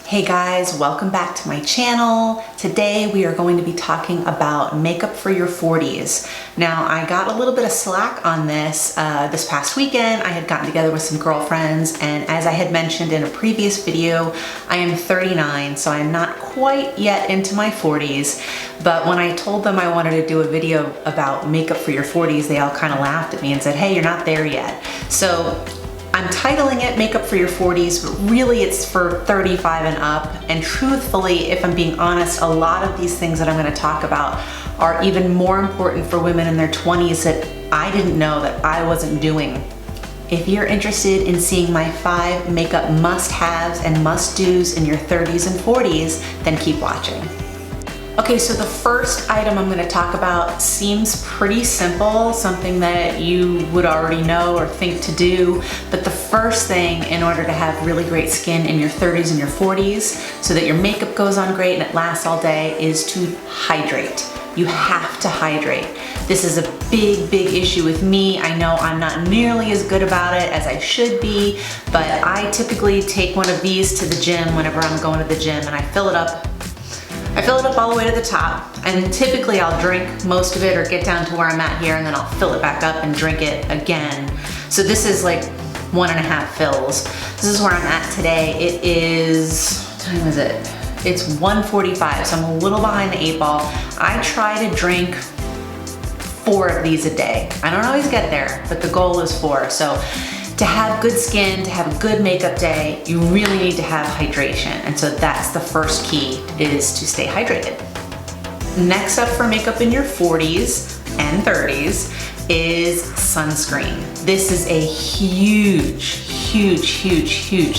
Hey guys, welcome back to my channel. Today we are going to be talking about makeup for your 40s. Now I got a little bit of slack on this past weekend. I had gotten together with some girlfriends, and as I had mentioned in a previous video, I am 39, so I am not quite yet into my 40s. But when I told them I wanted to do a video about makeup for your 40s, they all kind of laughed at me and said, hey, you're not there yet. So I'm titling it Makeup for Your 40s, but really it's for 35 and up. And truthfully, if I'm being honest, a lot of these things that I'm going to talk about are even more important for women in their 20s that I didn't know that I wasn't doing. If you're interested in seeing my 5 makeup must-haves and must-dos in your 30s and 40s, then keep watching. Okay, so the first item I'm going to talk about seems pretty simple, something that you would already know or think to do, but the first thing in order to have really great skin in your 30s and your 40s so that your makeup goes on great and it lasts all day is to hydrate. You have to hydrate. This is a big issue with me. I know I'm not nearly as good about it as I should be, but I typically take one of these to the gym whenever I'm going to the gym, and I fill it up all the way to the top, and typically I'll drink most of it or get down to where I'm at here, and then I'll fill it back up and drink it again. So this is like 1.5 fills. This is where I'm at today. It is, what time is it? It's 1:45, so I'm a little behind the 8 ball. I try to drink 4 of these a day. I don't always get there, but the goal is 4. So to have good skin, to have a good makeup day, you really need to have hydration. And so that's the first key, is to stay hydrated. Next up for makeup in your 40s and 30s is sunscreen. This is a huge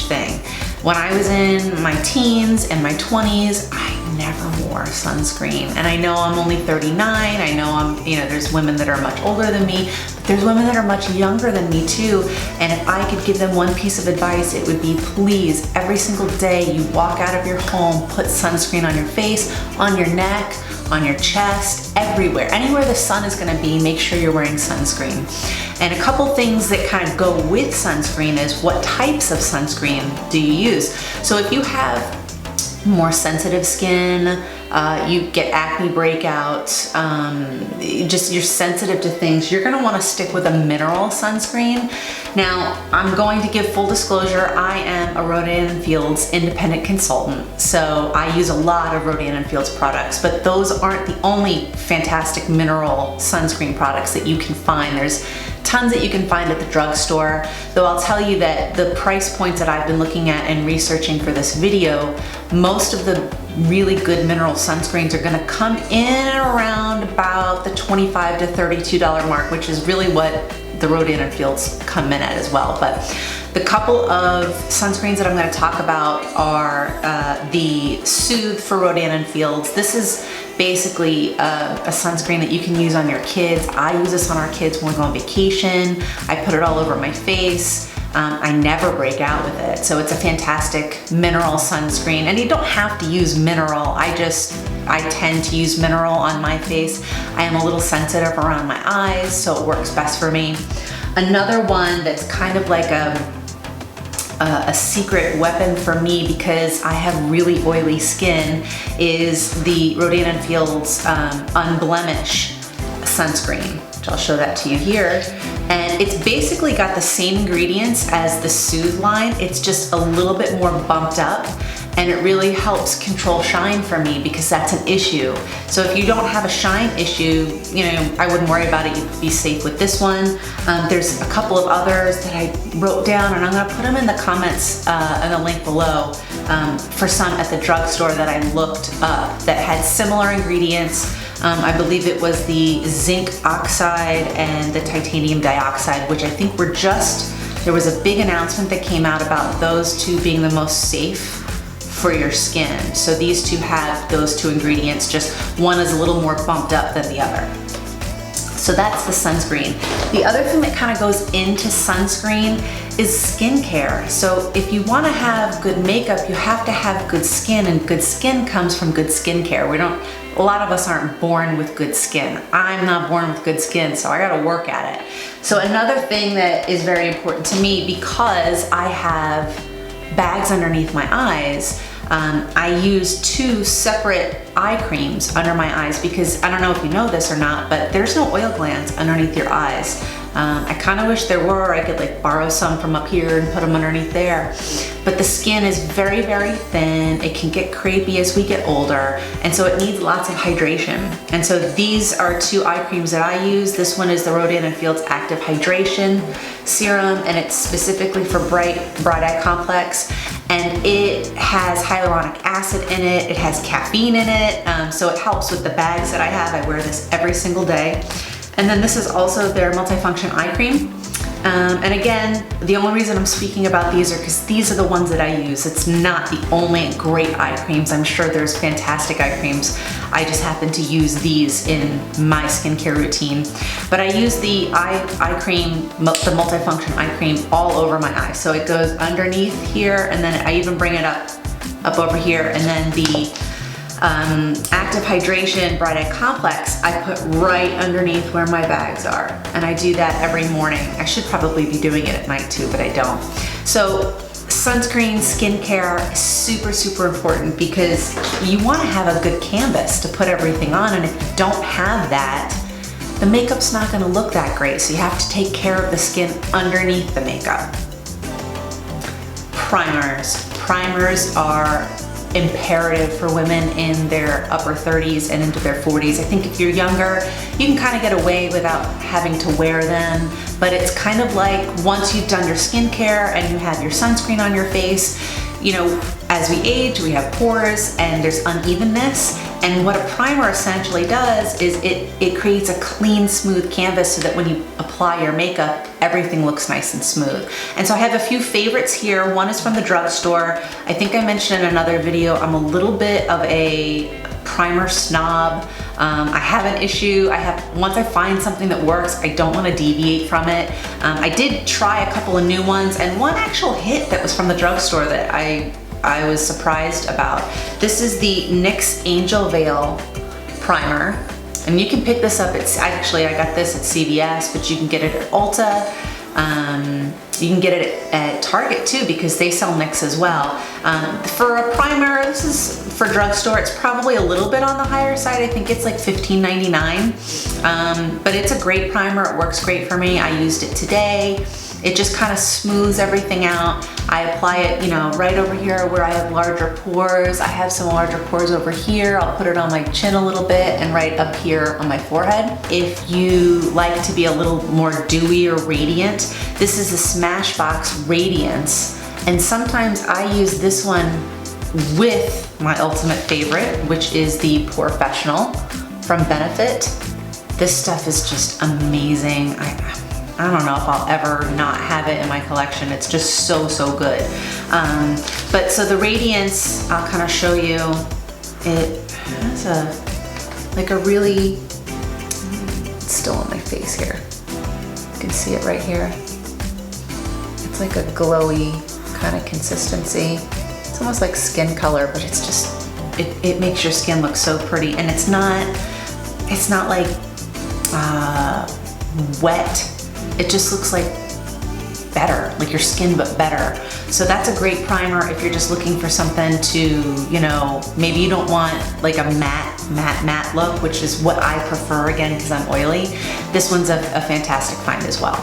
thing. When I was in my teens and my 20s, I never wore sunscreen. And I know I'm only 39. I know there's women that are much older than me, but there's women that are much younger than me too. And if I could give them one piece of advice, it would be, please, every single day you walk out of your home, put sunscreen on your face, on your neck, on your chest, everywhere. Anywhere the sun is gonna be, make sure you're wearing sunscreen. And a couple things that kind of go with sunscreen is what types of sunscreen do you use? So if you have more sensitive skin, you get acne breakouts, just you're sensitive to things, you're gonna wanna stick with a mineral sunscreen. Now, I'm going to give full disclosure, I am a Rodan Fields Independent Consultant, so I use a lot of Rodan Fields products, but those aren't the only fantastic mineral sunscreen products that you can find. There's tons that you can find at the drugstore, though I'll tell you that the price points that I've been looking at and researching for this video, most of the really good mineral sunscreens are gonna come in around about the $25 to $32 mark, which is really what the Rodan Fields come in at as well. But the couple of sunscreens that I'm gonna talk about are the Soothe for Rodan Fields. This is basically a sunscreen that you can use on your kids. I use this on our kids when we go on vacation. I put it all over my face. I never break out with it. So it's a fantastic mineral sunscreen. And you don't have to use mineral. I tend to use mineral on my face. I am a little sensitive around my eyes, so it works best for me. Another one that's kind of like a secret weapon for me because I have really oily skin is the Rodan Fields Unblemish sunscreen, which I'll show that to you here. And it's basically got the same ingredients as the Soothe line. It's just a little bit more bumped up, and it really helps control shine for me because that's an issue. So if you don't have a shine issue, I wouldn't worry about it. You'd be safe with this one. There's a couple of others that I wrote down, and I'm gonna put them in the comments in the link below for some at the drugstore that I looked up that had similar ingredients. I believe it was the zinc oxide and the titanium dioxide, which I think there was a big announcement that came out about those two being the most safe for your skin. So these two have those 2 ingredients, just one is a little more bumped up than the other. So that's the sunscreen. The other thing that kind of goes into sunscreen is skincare. So if you want to have good makeup, you have to have good skin, and good skin comes from good skincare. A lot of us aren't born with good skin. I'm not born with good skin, so I gotta work at it. So another thing that is very important to me, because I have bags underneath my eyes, I use 2 separate eye creams under my eyes because I don't know if you know this or not, but there's no oil glands underneath your eyes. I kind of wish there were. I could like borrow some from up here and put them underneath there. But the skin is very, very thin. It can get crepey as we get older, and so it needs lots of hydration. And so these are 2 eye creams that I use. This one is the Rodan Fields Active Hydration Serum, and it's specifically for bright eye complex. And it has hyaluronic acid in it. It has caffeine in it, so it helps with the bags that I have. I wear this every single day. And then this is also their multifunction eye cream. And again, the only reason I'm speaking about these are because these are the ones that I use. It's not the only great eye creams. I'm sure there's fantastic eye creams. I just happen to use these in my skincare routine. But I use the eye cream, the multifunction eye cream all over my eyes. So it goes underneath here, and then I even bring it up over here, and then the Active Hydration Bright Eye Complex I put right underneath where my bags are, and I do that every morning. I should probably be doing it at night too, but I don't. So sunscreen, skincare is super, super important because you want to have a good canvas to put everything on, and if you don't have that, the makeup's not going to look that great, so you have to take care of the skin underneath the makeup. Primers. Primers are imperative for women in their upper 30s and into their 40s. I think if you're younger, you can kind of get away without having to wear them, but it's kind of like once you've done your skincare and you have your sunscreen on your face, you know, as we age, we have pores and there's unevenness. And what a primer essentially does is it creates a clean, smooth canvas so that when you apply your makeup, everything looks nice and smooth. And so I have a few favorites here. One is from the drugstore. I think I mentioned in another video, I'm a little bit of a primer snob. I have an issue. Once I find something that works, I don't want to deviate from it. I did try a couple of new ones, and one actual hit that was from the drugstore that I was surprised about. This is the NYX Angel Veil Primer, and you can pick this up. I got this at CVS, but you can get it at Ulta. You can get it at Target too because they sell NYX as well. For a primer, this is for drugstore, it's probably a little bit on the higher side. I think it's like $15.99, but it's a great primer. It works great for me. I used it today. It just kind of smooths everything out. I apply it, you know, right over here where I have larger pores. I have some larger pores over here. I'll put it on my chin a little bit and right up here on my forehead. If you like to be a little more dewy or radiant, this is the Smashbox Radiance. And sometimes I use this one with my ultimate favorite, which is the Professional from Benefit. This stuff is just amazing. I don't know if I'll ever not have it in my collection. It's just so, so good. But so the Radiance, I'll kind of show you. It has like a really, it's still on my face here. You can see it right here. It's like a glowy kind of consistency. It's almost like skin color, but it's just, it makes your skin look so pretty. And it's not like wet. It just looks like better, like your skin, but better. So that's a great primer if you're just looking for something to, you know, maybe you don't want like a matte look, which is what I prefer again because I'm oily. This one's a fantastic find as well.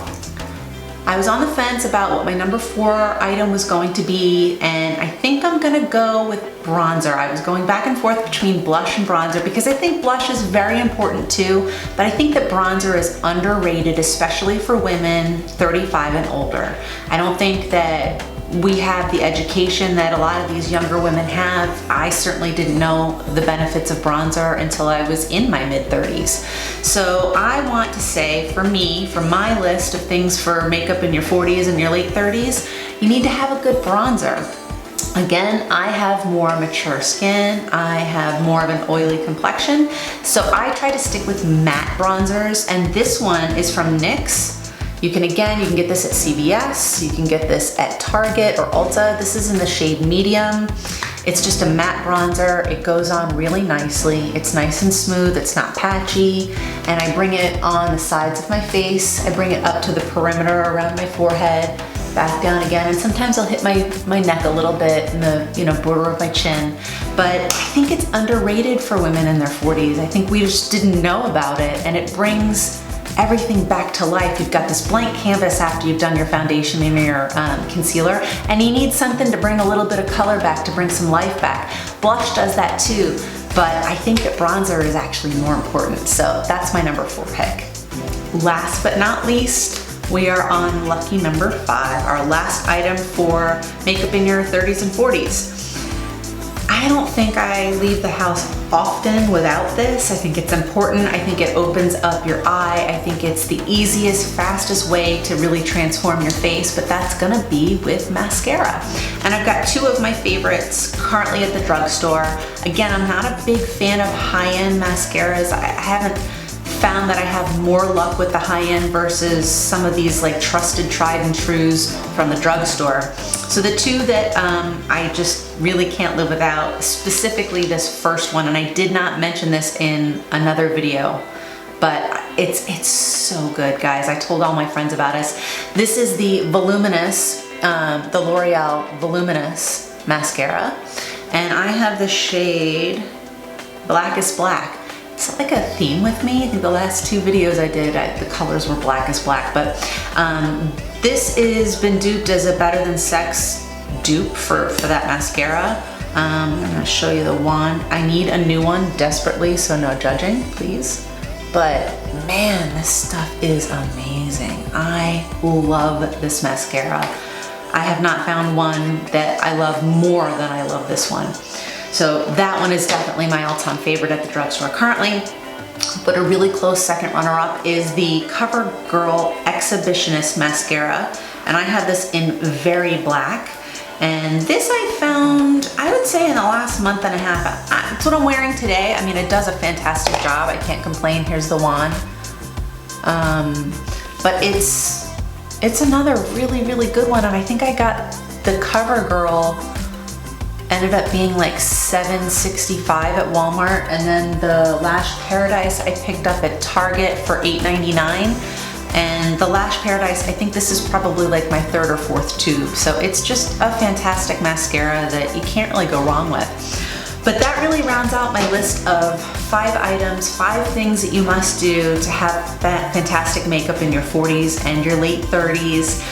I was on the fence about what my number 4 item was going to be, and I think I'm gonna go with bronzer. I was going back and forth between blush and bronzer because I think blush is very important too, but I think that bronzer is underrated, especially for women 35 and older. I don't think that we have the education that a lot of these younger women have. I certainly didn't know the benefits of bronzer until I was in my mid-30s. So I want to say, for me, for my list of things for makeup in your 40s and your late 30s, you need to have a good bronzer. Again, I have more mature skin. I have more of an oily complexion. So I try to stick with matte bronzers, and this one is from NYX. You can get this at CVS, you can get this at Target or Ulta. This is in the shade medium. It's just a matte bronzer. It goes on really nicely. It's nice and smooth, it's not patchy. And I bring it on the sides of my face. I bring it up to the perimeter around my forehead. back down again, and sometimes I'll hit my neck a little bit in the, you know, border of my chin. But I think it's underrated for women in their 40s. I think we just didn't know about it, and it brings everything back to life. You've got this blank canvas after you've done your foundation and your concealer, and you need something to bring a little bit of color back, to bring some life back. Blush does that too, but I think that bronzer is actually more important. So that's my number 4 pick. Last but not least, we are on lucky number 5, our last item for makeup in your 30s and 40s. I don't think I leave the house often without this. I think it's important. I think it opens up your eye. I think it's the easiest, fastest way to really transform your face, but that's gonna be with mascara. And I've got 2 of my favorites currently at the drugstore. Again, I'm not a big fan of high-end mascaras. I haven't found that I have more luck with the high-end versus some of these like trusted tried and trues from the drugstore. So the 2 that I just really can't live without, specifically this first one, and I did not mention this in another video, but it's so good, guys. I told all my friends about this. This is the Voluminous, the L'Oreal Voluminous mascara, and I have the shade Blackest Black. It's like a theme with me. I think the last 2 videos I did, the colors were Blackest Black, but this has been duped as a Better Than Sex dupe for that mascara. I'm gonna show you the wand. I need a new one desperately, so no judging, please. But man, this stuff is amazing. I love this mascara. I have not found one that I love more than I love this one. So that one is definitely my all-time favorite at the drugstore currently. But a really close second runner-up is the CoverGirl Exhibitionist Mascara. And I have this in Very Black. And this I found, I would say, in the last month and a half. That's what I'm wearing today. I mean, it does a fantastic job. I can't complain. Here's the wand. But it's another really, really good one. And I think I got the CoverGirl, ended up being like $7.65 at Walmart, and then the Lash Paradise I picked up at Target for $8.99. And the Lash Paradise, I think this is probably like my 3rd or 4th tube. So it's just a fantastic mascara that you can't really go wrong with. But that really rounds out my list of 5 items, 5 things that you must do to have that fantastic makeup in your 40s and your late 30s.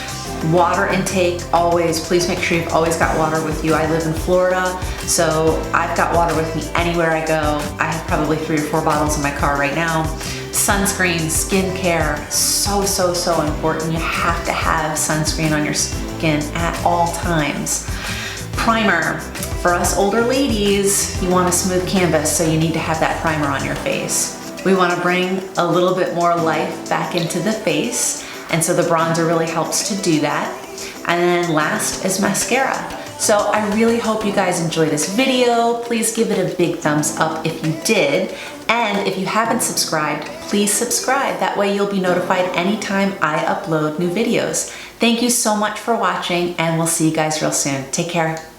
Water intake, always, please make sure you've always got water with you. I live in Florida, so I've got water with me anywhere I go. I have probably 3 or 4 bottles in my car right now. Sunscreen, skincare, so important. You have to have sunscreen on your skin at all times. Primer, for us older ladies, you want a smooth canvas, so you need to have that primer on your face. We want to bring a little bit more life back into the face, and so the bronzer really helps to do that. And then last is mascara. So I really hope you guys enjoyed this video. Please give it a big thumbs up if you did. And if you haven't subscribed, please subscribe. That way you'll be notified anytime I upload new videos. Thank you so much for watching, and we'll see you guys real soon. Take care.